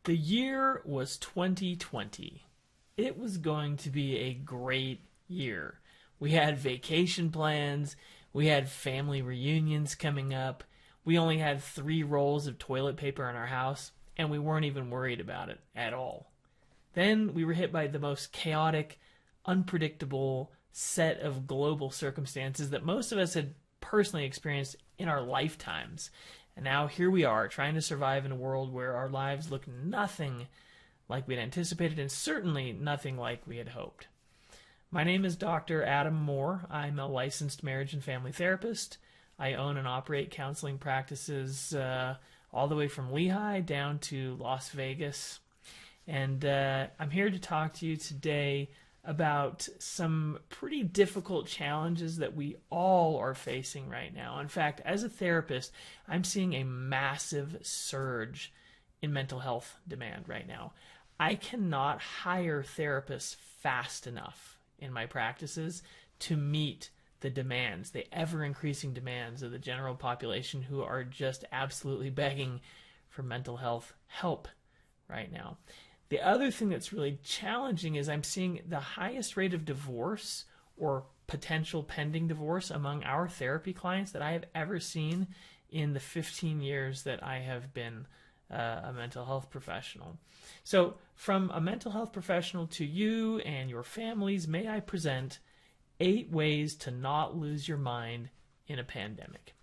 The year was 2020. It was going to be a great year. We had vacation plans, we had family reunions coming up, we only had 3 rolls of toilet paper in our house, and we weren't even worried about it at all. Then we were hit by the most chaotic, unpredictable set of global circumstances that most of us had personally experienced in our lifetimes. And now here we are, trying to survive in a world where our lives look nothing like we'd anticipated, and certainly nothing like we had hoped. My name is Dr. Adam Moore. I'm a licensed marriage and family therapist. I own and operate counseling practices all the way from Lehigh down to Las Vegas. And I'm here to talk to you today about some pretty difficult challenges that we all are facing right now. In fact, as a therapist, I'm seeing a massive surge in mental health demand right now. I cannot hire therapists fast enough in my practices to meet the demands, the ever-increasing demands of the general population who are just absolutely begging for mental health help right now. The other thing that's really challenging is I'm seeing the highest rate of divorce or potential pending divorce among our therapy clients that I have ever seen in the 15 years that I have been a mental health professional. So from a mental health professional to you and your families, may I present 8 ways to not lose your mind in a pandemic.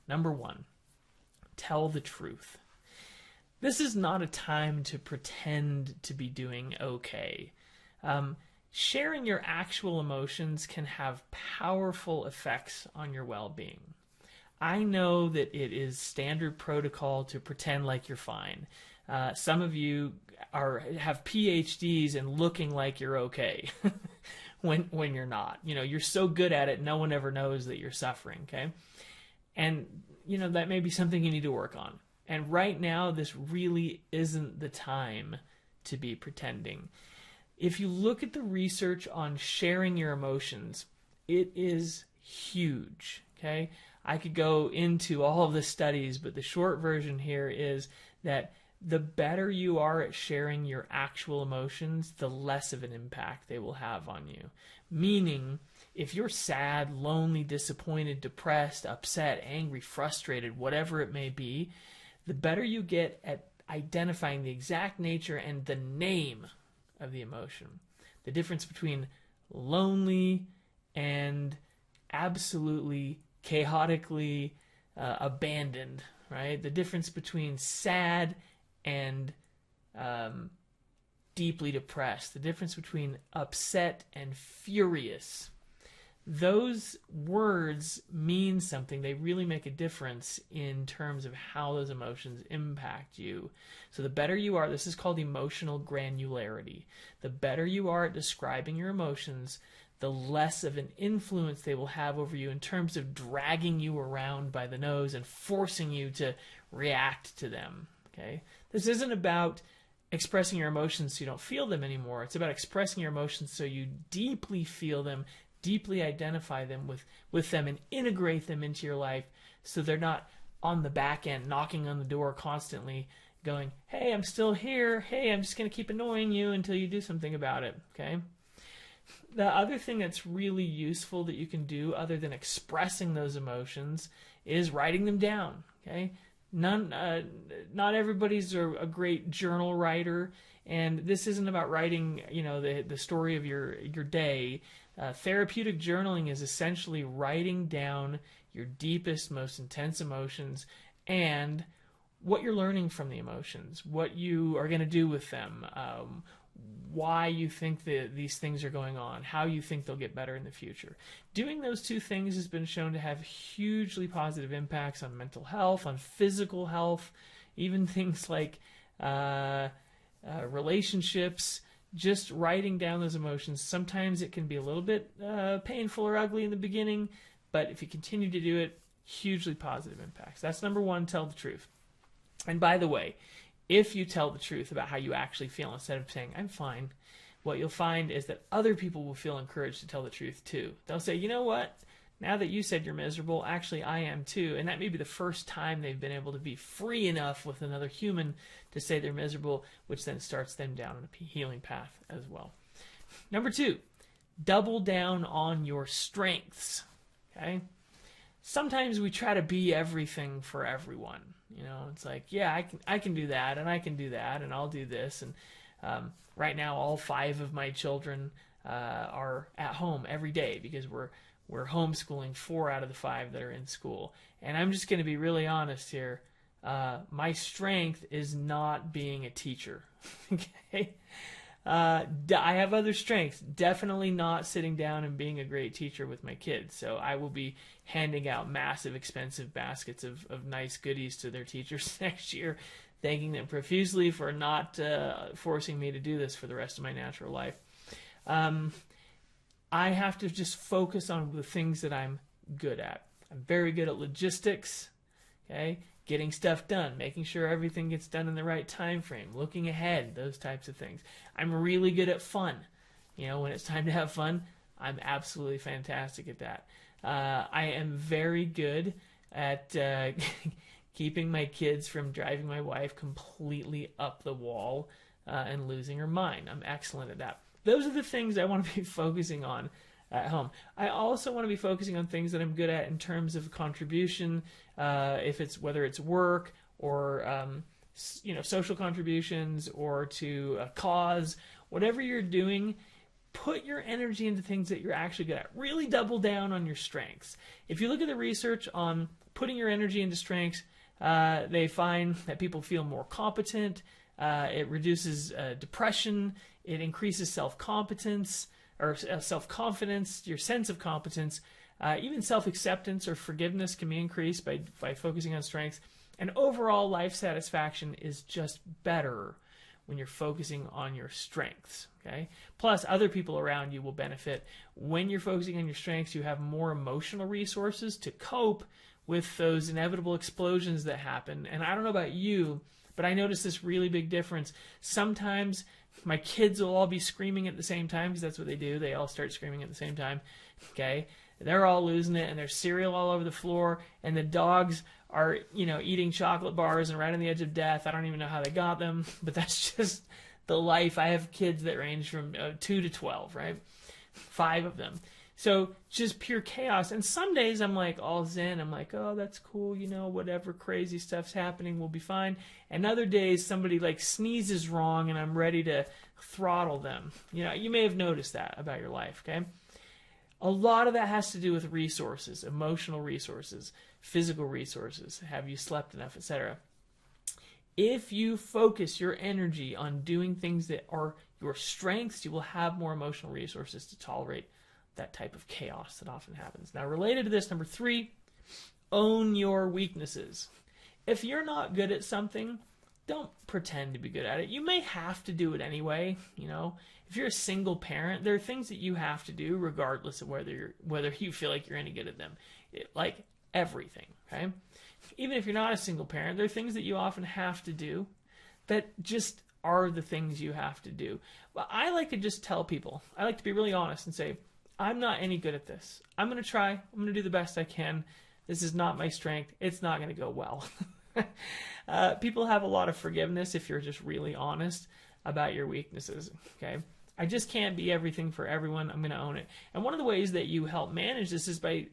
Number 1, tell the truth. This is not a time to pretend to be doing okay. Sharing your actual emotions can have powerful effects on your well-being. I know that it is standard protocol to pretend like you're fine. Some of you have PhDs in looking like you're okay when you're not. You know, you're so good at it, no one ever knows that you're suffering, okay? And, you know, that may be something you need to work on. And right now, this really isn't the time to be pretending. If you look at the research on sharing your emotions, it is huge, okay? I could go into all of the studies, but the short version here is that the better you are at sharing your actual emotions, the less of an impact they will have on you. Meaning, if you're sad, lonely, disappointed, depressed, upset, angry, frustrated, whatever it may be, the better you get at identifying the exact nature and the name of the emotion. The difference between lonely and absolutely chaotically abandoned, right? The difference between sad and deeply depressed. The difference between upset and furious. Those words mean something. They really make a difference in terms of how those emotions impact you. So the better you are, this is called emotional granularity. The better you are at describing your emotions, the less of an influence they will have over you in terms of dragging you around by the nose and forcing you to react to them. Okay? This isn't about expressing your emotions so you don't feel them anymore. It's about expressing your emotions so you deeply feel them, deeply identify them with them, and integrate them into your life so they're not on the back end knocking on the door constantly going, hey, I'm still here. Hey, I'm just going to keep annoying you until you do something about it. Okay? The other thing that's really useful that you can do other than expressing those emotions is writing them down. Okay? Not everybody's a great journal writer, and this isn't about writing, you know, the story of your day. Therapeutic journaling is essentially writing down your deepest, most intense emotions and what you're learning from the emotions, what you are going to do with them, why you think that these things are going on, how you think they'll get better in the future. Doing those 2 things has been shown to have hugely positive impacts on mental health, on physical health, even things like relationships. Just writing down those emotions, sometimes it can be a little bit painful or ugly in the beginning, but if you continue to do it, hugely positive impacts. That's number 1, tell the truth. And by the way, if you tell the truth about how you actually feel instead of saying, I'm fine, what you'll find is that other people will feel encouraged to tell the truth too. They'll say, you know what? now that you said you're miserable, actually I am too. And that may be the first time they've been able to be free enough with another human to say they're miserable, which then starts them down on a healing path as well. Number 2, double down on your strengths. Okay? Sometimes we try to be everything for everyone. You know, it's like, yeah, I can do that, and I can do that, and I'll do this. And right now, all 5 of my children are at home every day because we're homeschooling 4 out of the 5 that are in school. And I'm just going to be really honest here. My strength is not being a teacher. Okay? I have other strengths. Definitely not sitting down and being a great teacher with my kids. So I will be handing out massive, expensive baskets of nice goodies to their teachers next year, thanking them profusely for not forcing me to do this for the rest of my natural life. I have to just focus on the things that I'm good at. I'm very good at logistics, okay? Getting stuff done, making sure everything gets done in the right time frame, looking ahead, those types of things. I'm really good at fun. You know, when it's time to have fun, I'm absolutely fantastic at that. I am very good at keeping my kids from driving my wife completely up the wall and losing her mind. I'm excellent at that. Those are the things I want to be focusing on at home. I also want to be focusing on things that I'm good at in terms of contribution, whether it's work or social contributions or to a cause. Whatever you're doing, put your energy into things that you're actually good at. Really double down on your strengths. If you look at the research on putting your energy into strengths, they find that people feel more competent. It reduces depression. It increases self-confidence, your sense of competence. Even self-acceptance or forgiveness can be increased by focusing on strengths. And overall life satisfaction is just better when you're focusing on your strengths. Okay? Plus, other people around you will benefit. When you're focusing on your strengths, you have more emotional resources to cope with those inevitable explosions that happen. And I don't know about you, but I notice this really big difference. Sometimes my kids will all be screaming at the same time because that's what they do. They all start screaming at the same time. Okay? They're all losing it, and there's cereal all over the floor, and the dogs are, eating chocolate bars and right on the edge of death. I don't even know how they got them, but that's just the life. I have kids that range from 2 to 12, right? 5 of them. So just pure chaos. And some days I'm like all zen. I'm like, oh, that's cool. Whatever crazy stuff's happening, we'll be fine. And other days somebody like sneezes wrong and I'm ready to throttle them. You may have noticed that about your life, okay? A lot of that has to do with resources, emotional resources, physical resources. Have you slept enough, etc. If you focus your energy on doing things that are your strengths, you will have more emotional resources to tolerate that type of chaos that often happens. Now, related to this, number 3, own your weaknesses. If you're not good at something, don't pretend to be good at it. You may have to do it anyway. If you're a single parent, there are things that you have to do regardless of whether you feel like you're any good at them. Like everything, okay? Even if you're not a single parent, there are things that you often have to do that just are the things you have to do. But I like to just tell people, I like to be really honest and say, I'm not any good at this. I'm going to try. I'm going to do the best I can. This is not my strength. It's not going to go well. People have a lot of forgiveness if you're just really honest about your weaknesses, okay? I just can't be everything for everyone. I'm going to own it. And one of the ways that you help manage this is by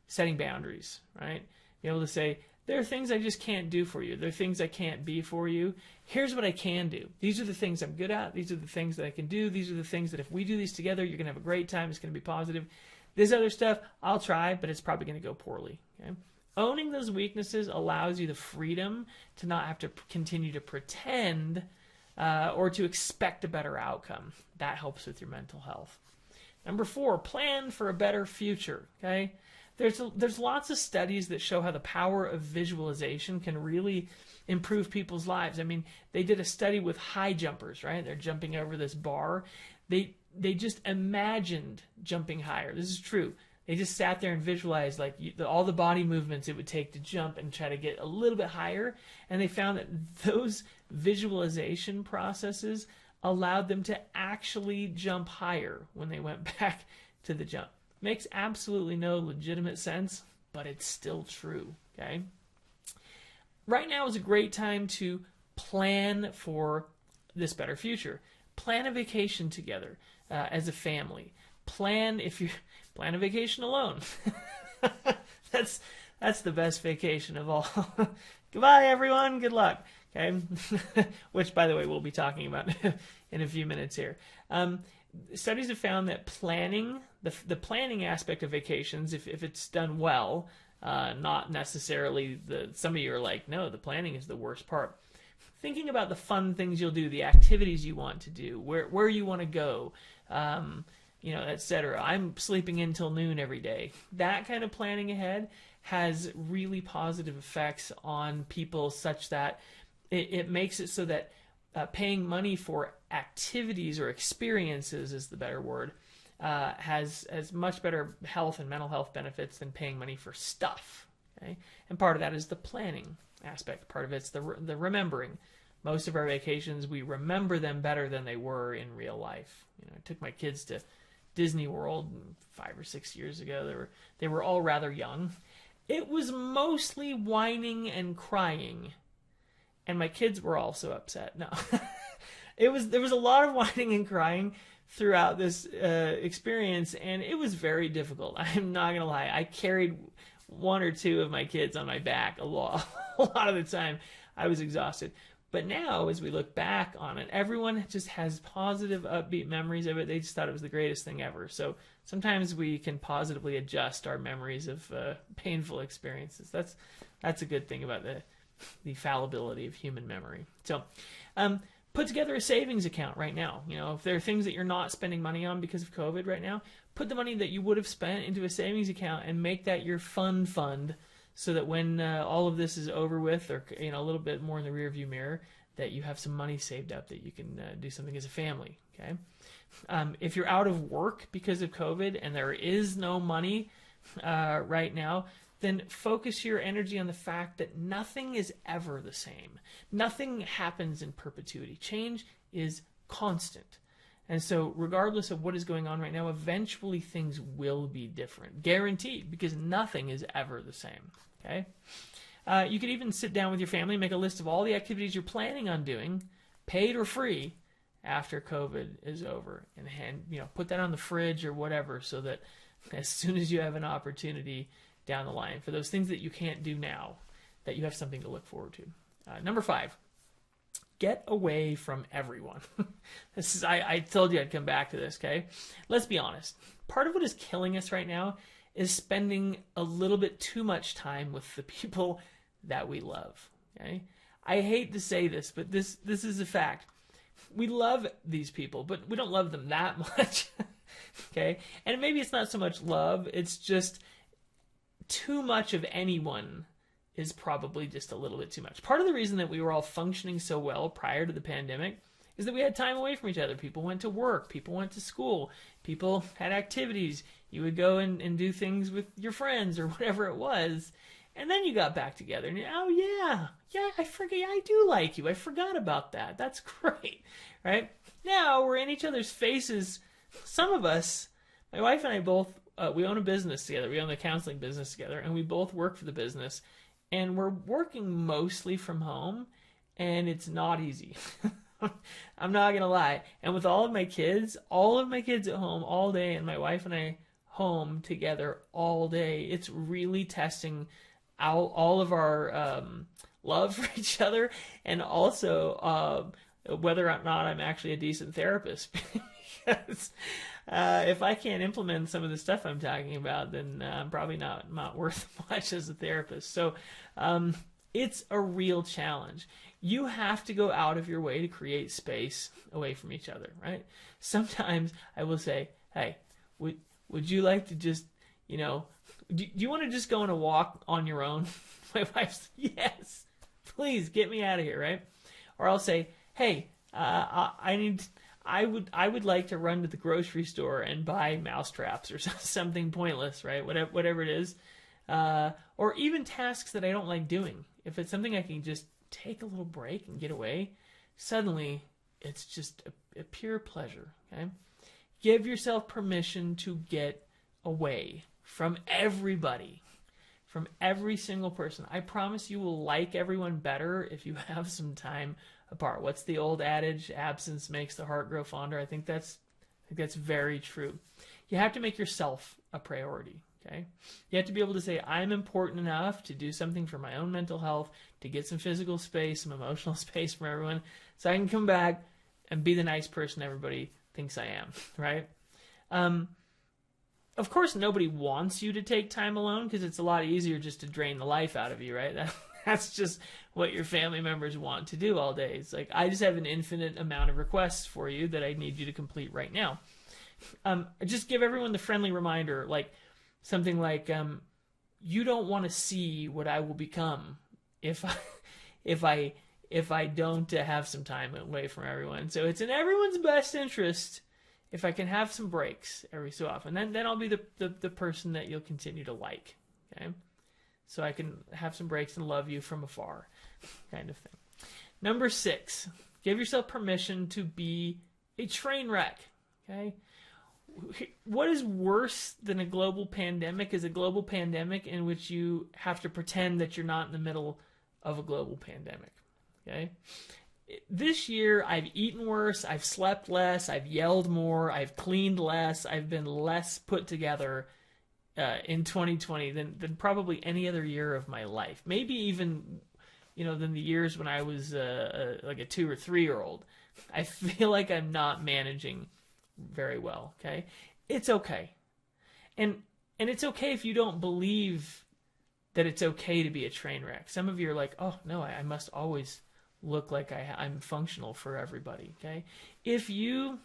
setting boundaries, right? Be able to say, there are things I just can't do for you. There are things I can't be for you. Here's what I can do. These are the things I'm good at. These are the things that I can do. These are the things that if we do these together, you're going to have a great time. It's going to be positive. This other stuff, I'll try, but it's probably going to go poorly, okay? Owning those weaknesses allows you the freedom to not have to continue to pretend or to expect a better outcome. That helps with your mental health. Number 4, plan for a better future, okay? There's lots of studies that show how the power of visualization can really improve people's lives. I mean, they did a study with high jumpers, right? They're jumping over this bar. They just imagined jumping higher. This is true. They just sat there and visualized all the body movements it would take to jump and try to get a little bit higher. And they found that those visualization processes allowed them to actually jump higher when they went back to the jump. Makes absolutely no legitimate sense, but it's still true, okay? Right now is a great time to plan for this better future. Plan a vacation together as a family. Plan a vacation alone. That's the best vacation of all. Goodbye, everyone. Good luck. Okay, which, by the way, we'll be talking about in a few minutes here. Studies have found that planning, the planning aspect of vacations, if it's done well, not necessarily some of you are like, no, the planning is the worst part. Thinking about the fun things you'll do, the activities you want to do, where you want to go, etc. I'm sleeping in till noon every day. That kind of planning ahead has really positive effects on people, such that it makes it so that paying money for activities or experiences is the better word, has much better health and mental health benefits than paying money for stuff. Okay? And part of that is the planning aspect. Part of it's the remembering. Most of our vacations, we remember them better than they were in real life. I took my kids to Disney World 5 or 6 years ago. They were all rather young. It was mostly whining and crying, and my kids were also upset. No, there was a lot of whining and crying throughout this experience, and it was very difficult. I'm not gonna lie. I carried one or two of my kids on my back a lot of the time. I was exhausted. But now, as we look back on it, everyone just has positive, upbeat memories of it. They just thought it was the greatest thing ever. So sometimes we can positively adjust our memories of painful experiences. That's a good thing about the fallibility of human memory. So put together a savings account right now. If there are things that you're not spending money on because of COVID right now, put the money that you would have spent into a savings account and make that your fund, so that when all of this is over with, or a little bit more in the rearview mirror, that you have some money saved up that you can do something as a family. Okay, if you're out of work because of COVID and there is no money right now, then focus your energy on the fact that nothing is ever the same. Nothing happens in perpetuity. Change is constant. And so regardless of what is going on right now, eventually things will be different. Guaranteed, because nothing is ever the same. Okay? You could even sit down with your family and make a list of all the activities you're planning on doing, paid or free, after COVID is over. And put that on the fridge or whatever, so that as soon as you have an opportunity down the line, for those things that you can't do now, that you have something to look forward to. Number 5. Get away from everyone. I told you I'd come back to this, okay? Let's be honest. Part of what is killing us right now is spending a little bit too much time with the people that we love, okay? I hate to say this, but this is a fact. We love these people, but we don't love them that much, okay? And maybe it's not so much love, it's just too much of anyone is probably just a little bit too much. Part of the reason that we were all functioning so well prior to the pandemic is that we had time away from each other. People went to work. People went to school. People had activities. You would go and do things with your friends or whatever it was. And then you got back together. And I forget. I do like you. I forgot about that. That's great, right? Now we're in each other's faces. Some of us, my wife and I both, we own a business together. We own the counseling business together, and we both work for the business. And we're working mostly from home, and it's not easy. I'm not going to lie. And with all of my kids at home all day, and my wife and I home together all day, it's really testing out all of our love for each other, and also whether or not I'm actually a decent therapist. Because if I can't implement some of the stuff I'm talking about, then I'm probably not worth much as a therapist. So it's a real challenge. You have to go out of your way to create space away from each other, right? Sometimes I will say, hey, would you like to just, do you want to just go on a walk on your own? My wife's, yes, please get me out of here, right? Or I'll say, hey, I would like to run to the grocery store and buy mousetraps or something pointless, right? Whatever it is. Or even tasks that I don't like doing. If it's something I can just take a little break and get away, suddenly it's just a pure pleasure, okay? Give yourself permission to get away from everybody, from every single person. I promise you will like everyone better if you have some time apart. What's the old adage? Absence makes the heart grow fonder. I think that's very true. You have to make yourself a priority. Okay, you have to be able to say, I'm important enough to do something for my own mental health, to get some physical space, some emotional space from everyone, so I can come back and be the nice person everybody thinks I am, right? Of course, nobody wants you to take time alone, because it's a lot easier just to drain the life out of you, right? That's just what your family members want to do all day. It's like, I just have an infinite amount of requests for you that I need you to complete right now. Just give everyone the friendly reminder, like something like, you don't want to see what I will become if I don't have some time away from everyone. So it's in everyone's best interest if I can have some breaks every so often. Then I'll be the person that you'll continue to like. Okay, so I can have some breaks and love you from afar, kind of thing. Number 6, give yourself permission to be a train wreck. Okay. What is worse than a global pandemic is a global pandemic in which you have to pretend that you're not in the middle of a global pandemic. Okay? This year, I've eaten worse, I've slept less, I've yelled more, I've cleaned less, I've been less put together in 2020 than probably any other year of my life. Maybe even, than the years when I was like a 2 or 3-year-old. I feel like I'm not managing very well. Okay, it's okay, and it's okay if you don't believe that it's okay to be a train wreck. Some of you are like, oh no, I must always look like I'm functional for everybody. Okay, if you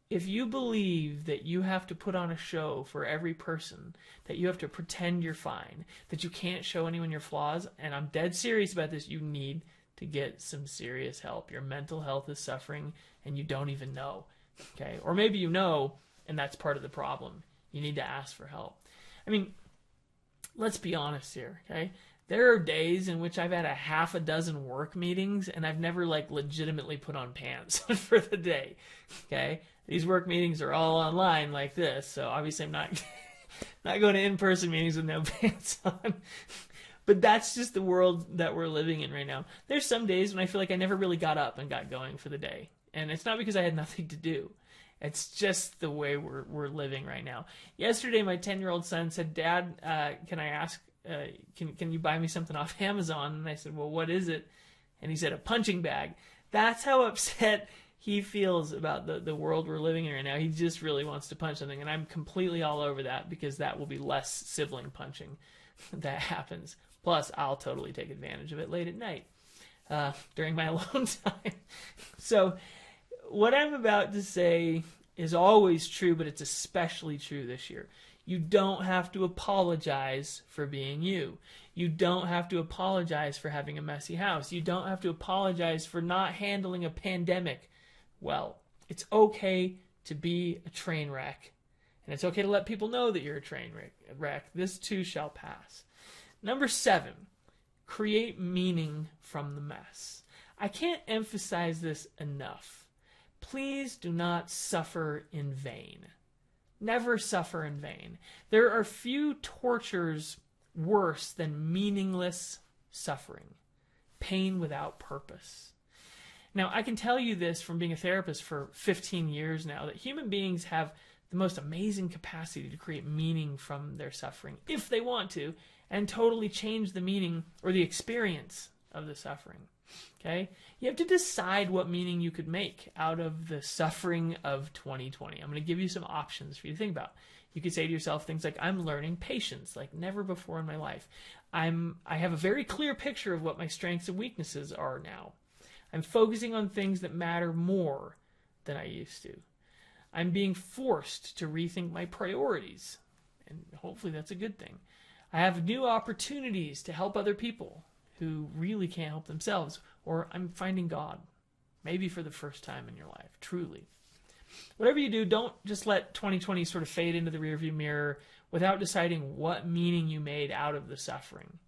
believe that you have to put on a show for every person, that you have to pretend you're fine, that you can't show anyone your flaws, and I'm dead serious about this, you need to get some serious help. Your mental health is suffering and you don't even know. Okay, or maybe you know, and that's part of the problem. You need to ask for help. I mean, let's be honest here, okay? There are days in which I've had a half a dozen work meetings and I've never legitimately put on pants for the day, okay? These work meetings are all online like this, so obviously I'm not going to in-person meetings with no pants on. But that's just the world that we're living in right now. There's some days when I feel like I never really got up and got going for the day. And it's not because I had nothing to do. It's just the way we're living right now. Yesterday, my 10-year-old son said, Dad, can I ask, can you buy me something off Amazon? And I said, well, what is it? And he said, a punching bag. That's how upset he feels about the world we're living in right now. He just really wants to punch something. And I'm completely all over that, because that will be less sibling punching that happens. Plus, I'll totally take advantage of it late at night during my alone time. So what I'm about to say is always true, but it's especially true this year. You don't have to apologize for being you. You don't have to apologize for having a messy house. You don't have to apologize for not handling a pandemic well. It's okay to be a train wreck. And it's okay to let people know that you're a train wreck. This too shall pass. Number 7, create meaning from the mess. I can't emphasize this enough. Please do not suffer in vain. Never suffer in vain. There are few tortures worse than meaningless suffering, pain without purpose. Now, I can tell you this from being a therapist for 15 years now, that human beings have the most amazing capacity to create meaning from their suffering, if they want to, and totally change the meaning or the experience of the suffering. Okay? You have to decide what meaning you could make out of the suffering of 2020. I'm going to give you some options for you to think about. You could say to yourself things like, I'm learning patience like never before in my life. I have a very clear picture of what my strengths and weaknesses are now. I'm focusing on things that matter more than I used to. I'm being forced to rethink my priorities, and hopefully that's a good thing. I have new opportunities to help other people who really can't help themselves, or I'm finding God, maybe for the first time in your life, truly. Whatever you do, don't just let 2020 sort of fade into the rearview mirror without deciding what meaning you made out of the suffering.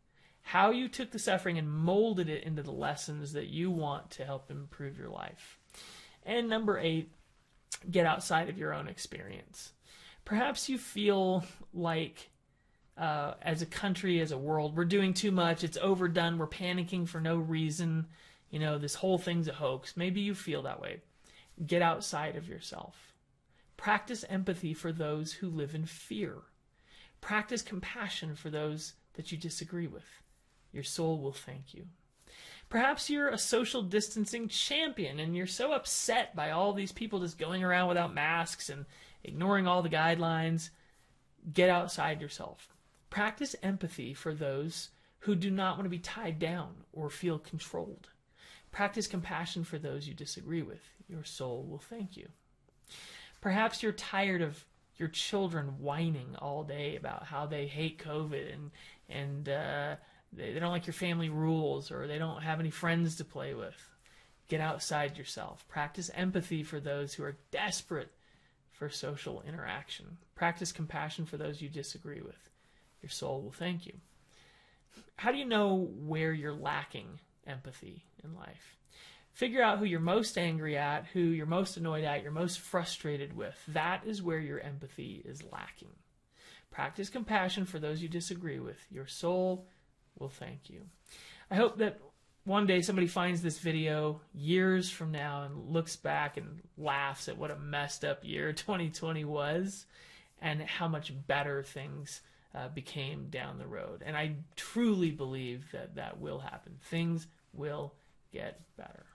How you took the suffering and molded it into the lessons that you want to help improve your life. And number 8, get outside of your own experience. Perhaps you feel like as a country, as a world, we're doing too much. It's overdone. We're panicking for no reason. This whole thing's a hoax. Maybe you feel that way. Get outside of yourself. Practice empathy for those who live in fear. Practice compassion for those that you disagree with. Your soul will thank you. Perhaps you're a social distancing champion and you're so upset by all these people just going around without masks and ignoring all the guidelines. Get outside yourself. Practice empathy for those who do not want to be tied down or feel controlled. Practice compassion for those you disagree with. Your soul will thank you. Perhaps you're tired of your children whining all day about how they hate COVID and they don't like your family rules, or they don't have any friends to play with. Get outside yourself. Practice empathy for those who are desperate for social interaction. Practice compassion for those you disagree with. Your soul will thank you. How do you know where you're lacking empathy in life? Figure out who you're most angry at, who you're most annoyed at, you're most frustrated with. That is where your empathy is lacking. Practice compassion for those you disagree with. Your soul will thank you. I hope that one day somebody finds this video years from now and looks back and laughs at what a messed up year 2020 was and how much better things became down the road. And I truly believe that that will happen. Things will get better.